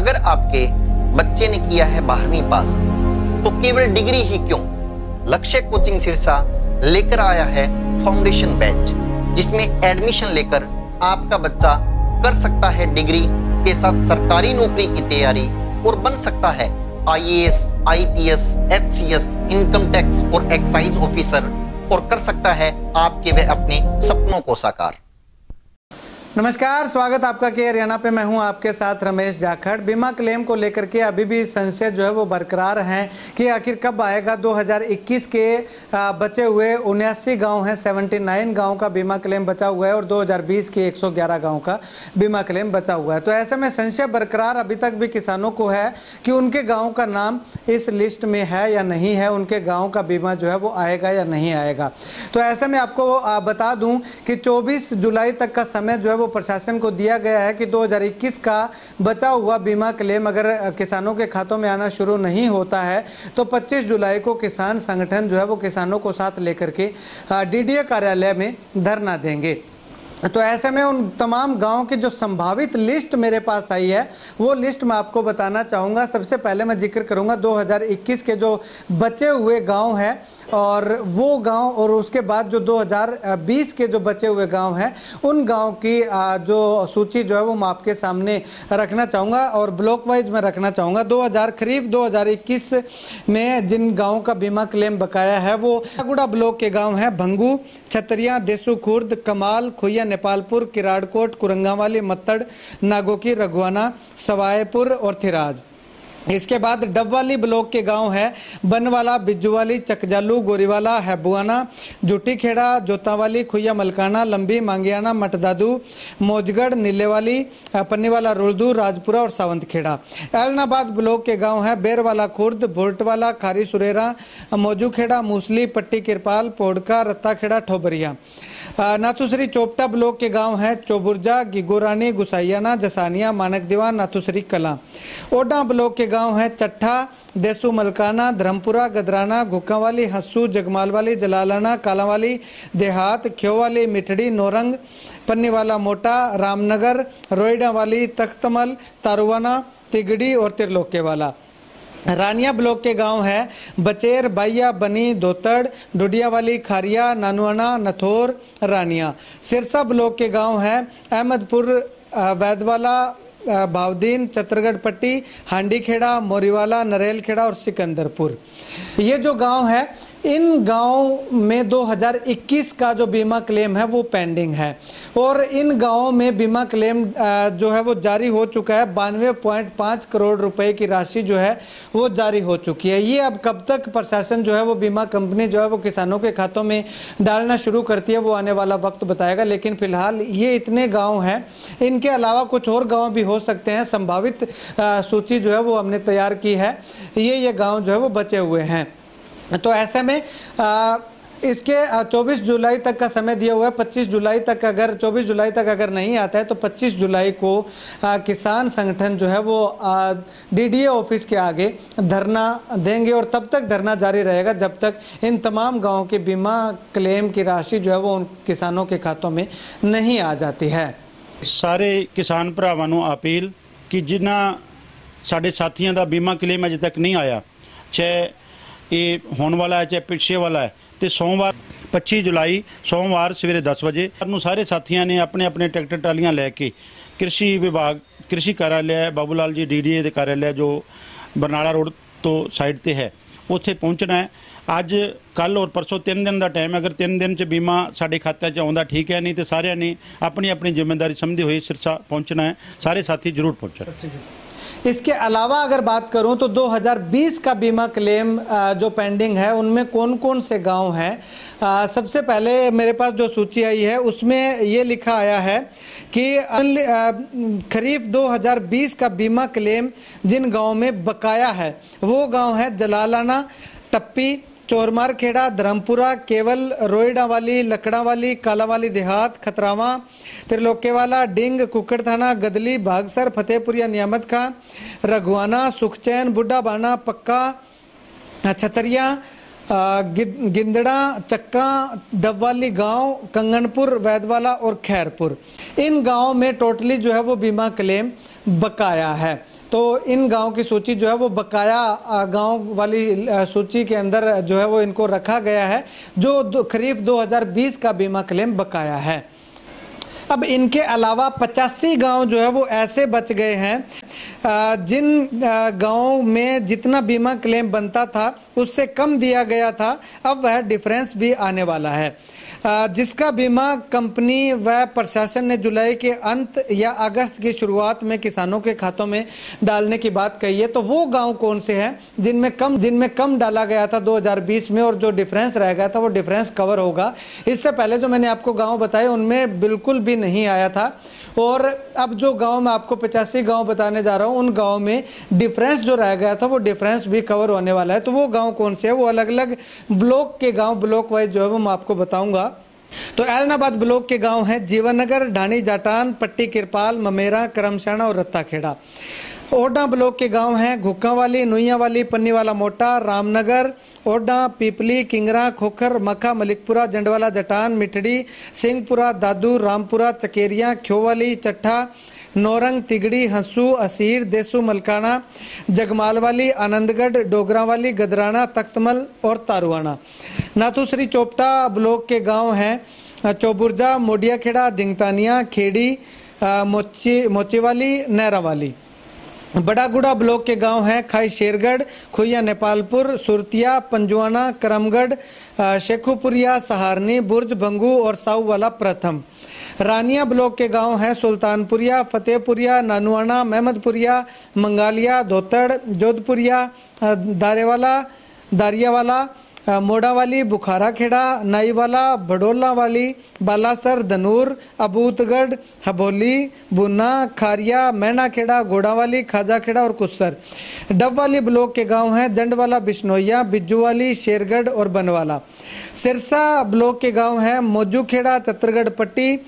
अगर आपके बच्चे ने किया है 12वीं पास तो केवल डिग्री ही क्यों, लक्ष्य कोचिंग सिरसा लेकर आया है फाउंडेशन बैच, जिसमें एडमिशन लेकर आपका बच्चा कर सकता है डिग्री के साथ सरकारी नौकरी की तैयारी और बन सकता है IAS, IPS, HCS, income tax और एक्साइज ऑफिसर, और कर सकता है आपके व अपने सपनों को साकार। नमस्कार, स्वागत आपका के हरियाणा पे। मैं हूं आपके साथ रमेश जाखड़। बीमा क्लेम को लेकर के अभी भी संशय जो है वो बरकरार हैं कि आखिर कब आएगा। 2021 के बचे हुए 79 गांव हैं, 79 गांव का बीमा क्लेम बचा हुआ है और 2020 के 111 गांव का बीमा क्लेम बचा हुआ है। तो ऐसे में संशय बरकरार अभी तक भी किसानों को है कि उनके गाँव का नाम इस लिस्ट में है या नहीं है, उनके गाँव का बीमा जो है वो आएगा या नहीं आएगा। तो ऐसे में आपको बता दूँ कि 24 जुलाई तक का समय जो है प्रशासन को दिया गया है कि 2021 का बचा हुआ बीमा क्लेम अगर किसानों के खातों में आना शुरू नहीं होता है तो 25 जुलाई को किसान संगठन जो है वो किसानों को साथ लेकर के DDA कार्यालय में धरना देंगे। तो ऐसे में उन तमाम गांव की जो संभावित लिस्ट मेरे पास आई है वो लिस्ट मैं आपको बताना चाहूँगा। सबसे पहले मैं जिक्र करूँगा 2021 के जो बचे हुए गांव हैं और वो गांव, और उसके बाद जो 2020 के जो बचे हुए गांव हैं उन गांव की जो सूची जो है वो मैं आपके सामने रखना चाहूँगा और ब्लॉक वाइज में रखना चाहूँगा। खरीफ 2021 में जिन गाँव का बीमा क्लेम बकाया है वो गुड़ा ब्लॉक के गाँव हैं भंगू, छतरिया, देसू खुर्द, कमाल, खुइया, नेपालपुर, किराड़कोट, कुरंगावाली, मत्तड़, नागोकी, रघुआना, सवायपुर और थिराज। इसके बाद डबवाली ब्लॉक के गांव है बनवाला, बिज्जूवाली, चकजालू, गोरीवाला, हैबुआना, जुटीखेड़ा, जोतावाली, खुइया मलकाना, लंबी, मांगियाना, मटदादू, मौजगढ़, नीलेवाली, पन्नीवाला, रुलदू, राजपुरा और सावंतखेड़ा। एलनाबाद ब्लॉक के गांव है बेरवाला खुर्द, भोरटवाला, खारी सुरेरा, मौजूखेड़ा, मूसली, पट्टी किरपाल, पोड़का, रत्ताखेड़ा, ठोबरिया। नाथुसरी चोपटा ब्लॉक के गांव है चौबुर्जा, गिगोरानी, गुसाइयाना, जसानिया, मानक दीवान, नाथुसरी कला। ओडा ब्लॉक के गांव है चट्ठा, देसू मलकाना, धर्मपुरा, गदराना, घुक्कावाली, हस्सू, जगमालवाली, जलालाना, कालावाली देहात, ख्योवाली, मिठड़ी, नौरंग, पन्नीवाला मोटा, रामनगर, रोइडावाली, तख्तमल, तारुवाना, तिगड़ी और त्रिलोकेवाला। रानिया ब्लॉक के गांव है बचेर, बाइया, बनी, दोतड़, डुडियावाली, खारिया, नानुआना, नथोर, रानिया। सिरसा ब्लॉक के गांव है अहमदपुर, वैदवाला, भावदीन, चतरगढ़ पट्टी, हांडीखेड़ा, मोरीवाला, नरेलखेड़ा और सिकंदरपुर। ये जो गांव है इन गाँव में 2021 का जो बीमा क्लेम है वो पेंडिंग है और इन गाँवों में बीमा क्लेम जो है वो जारी हो चुका है। 92.5 करोड़ रुपए की राशि जो है वो जारी हो चुकी है। ये अब कब तक प्रशासन जो है वो बीमा कंपनी जो है वो किसानों के खातों में डालना शुरू करती है वो आने वाला वक्त बताएगा, लेकिन फिलहाल ये इतने गाँव हैं। इनके अलावा कुछ और गाँव भी हो सकते हैं। संभावित सूची जो है वो हमने तैयार की है। ये गाँव जो है वो बचे हुए हैं। तो ऐसे में इसके 24 जुलाई तक का समय दिया हुआ है। 25 जुलाई तक अगर 24 जुलाई तक अगर नहीं आता है तो 25 जुलाई को किसान संगठन जो है वो DDA ऑफिस के आगे धरना देंगे और तब तक धरना जारी रहेगा जब तक इन तमाम गाँव के बीमा क्लेम की राशि जो है वो उन किसानों के खातों में नहीं आ जाती है। सारे किसान भरावां नूं अपील कि जिन्हां साडे साथियों का बीमा क्लेम अजे तक नहीं आया, चाहे ये होने वाला है चाहे पिछे वाला है, तो सोमवार 25 जुलाई सोमवार सवेरे 10 बजे सारे साथियों ने अपने अपने ट्रैक्टर ट्रालियाँ लैके कृषि विभाग, कृषि कार्यालय बाबू लाल जी DDA के कार्यालय जो बरनाला रोड तो साइड पर है उत्थे पहुँचना है। अज कल और परसों 3 दिन का टाइम, अगर 3 दिन च बीमा साढ़े खाते च आउंदा ठीक है, नहीं तो सारिਆਂ ने अपनी अपनी जिम्मेदारी समझते हुए सिरसा पहुँचना है। सारे साथी जरूर पहुँचना। इसके अलावा अगर बात करूं तो 2020 का बीमा क्लेम जो पेंडिंग है उनमें कौन कौन से गांव हैं। सबसे पहले मेरे पास जो सूची आई है उसमें ये लिखा आया है कि खरीफ 2020 का बीमा क्लेम जिन गांव में बकाया है वो गांव है जलालाना, टप्पी, चोरमारखेड़ा, धर्मपुरा, केवल, रोइडावाली, लकड़ावाली, कालावाली देहात, खतरावा, त्रिलोकेवाला, डिंग, कुकड़ थाना, गदली, भागसर, फतेहपुरिया, नियामत खां, रघुआना, सुखचैन, बुड्ढा बाना, पक्का, छतरिया, गिंदड़ा, चक्का, डबवाली गांव, कंगनपुर, वैदवाला और खैरपुर। इन गांवों में टोटली जो है वो बीमा क्लेम बकाया है। तो इन गांव की सूची जो है वो बकाया गांव वाली सूची के अंदर जो है वो इनको रखा गया है, जो खरीफ 2020 का बीमा क्लेम बकाया है। अब इनके अलावा 85 गांव जो है वो ऐसे बच गए हैं जिन गांव में जितना बीमा क्लेम बनता था उससे कम दिया गया था। अब वह डिफरेंस भी आने वाला है, जिसका बीमा कंपनी व प्रशासन ने जुलाई के अंत या अगस्त की शुरुआत में किसानों के खातों में डालने की बात कही है। तो वो गांव कौन से हैं जिनमें कम डाला गया था 2020 में, और जो डिफरेंस रह गया था वो डिफरेंस कवर होगा। इससे पहले जो मैंने आपको गांव बताए उनमें बिल्कुल भी नहीं आया था। और अब जो गांव में आपको 85 गांव बताने जा रहा हूं, उन गांव में डिफरेंस जो रह गया था वो डिफरेंस भी कवर होने वाला है। तो वो गांव कौन से है, वो अलग अलग ब्लॉक के गांव, ब्लॉक वाइज जो है वो मैं आपको बताऊंगा। तो ऐलनाबाद ब्लॉक के गांव हैं जीवननगर, ढाणी जाटान, पट्टी किरपाल, ममेरा, करमशाना और रत्ताखेड़ा। ओडा ब्लॉक के गांव हैं घुक्कावाली, नुइयावाली, पन्नीवाला मोटा, रामनगर, ओडा, पीपली, किंगरा, खोखर, मखा, मलिकपुरा, जंडवाला, जटान, मिठड़ी, सिंहपुरा, दादू, रामपुरा, चकेरिया, ख्योवाली, चट्ठा, नौरंग, तिगड़ी, हंसू, असीर, देसू, मलकाना, जगमालवाली, आनंदगढ़, डोगरावाली, गदराना, तख्तमल और तारुआना। नाथूसरी चोपटा ब्लॉक के गांव हैं चौबुर्जा, मोडियाखेड़ा, दिंगतानिया, खेड़ी, मोचीवाली, नहरावाली। बड़ागुड़ा ब्लॉक के गांव हैं खाई शेरगढ़, खुइया नेपालपुर, सुरतिया, पंजुआना, करमगढ़, शेखुपुरिया, सहारनी, बुर्ज, भंगू और साऊवाला प्रथम। रानिया ब्लॉक के गांव हैं सुल्तानपुरिया, फतेहपुरिया, नानुआना, महमदपुरिया, मंगालिया, धोतड़, जोधपुरिया, दारियावाला, मोड़ावाली, बुखारा खेड़ा, नाईवाला, भडोला वाली, बालासर, धनूर, अबूतगढ़, हबोली, बुना, खारिया, मैनाखेड़ा, घोड़ावाली, खाजाखेड़ा और कुस्सर। डबवाली ब्लॉक के गांव हैं जंडवाला, बिश्नोइया, बिज्जूवाली, शेरगढ़ और बनवाला। सिरसा ब्लॉक के गांव हैं मोजूखेड़ा, चतरगढ़ पट्टी,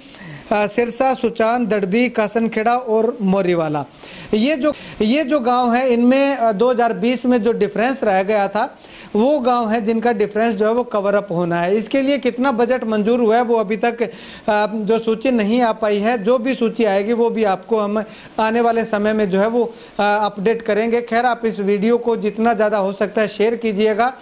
सिरसा, सुचान, दड़बी, कासनखेड़ा और मोरीवाला। ये जो गांव है इनमें 2020 में जो डिफरेंस रह गया था वो गांव है जिनका डिफरेंस जो है वो कवर अप होना है। इसके लिए कितना बजट मंजूर हुआ है वो अभी तक जो सूची नहीं आ पाई है। जो भी सूची आएगी वो भी आपको हम आने वाले समय में जो है वो अपडेट करेंगे। खैर, आप इस वीडियो को जितना ज़्यादा हो सकता है शेयर कीजिएगा,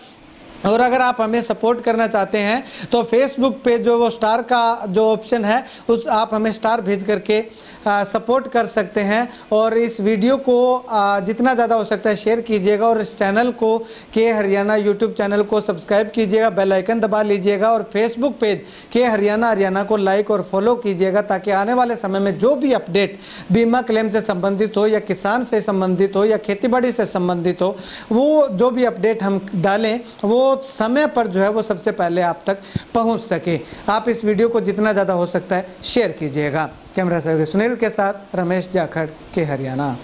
और अगर आप हमें सपोर्ट करना चाहते हैं तो फेसबुक पे जो वो स्टार का जो ऑप्शन है उस आप हमें स्टार भेज करके सपोर्ट कर सकते हैं। और इस वीडियो को जितना ज़्यादा हो सकता है शेयर कीजिएगा, और इस चैनल को के हरियाणा यूट्यूब चैनल को सब्सक्राइब कीजिएगा, बेल आइकन दबा लीजिएगा, और फेसबुक पेज के हरियाणा को लाइक और फॉलो कीजिएगा, ताकि आने वाले समय में जो भी अपडेट बीमा क्लेम से संबंधित हो या किसान से संबंधित हो या खेतीबाड़ी से संबंधित हो, वो जो भी अपडेट हम डालें वो समय पर जो है वो सबसे पहले आप तक पहुंच सके। आप इस वीडियो को जितना ज़्यादा हो सकता है शेयर कीजिएगा। कैमरा सहयोगी सुनील के साथ रमेश जाखड़ के हरियाणा।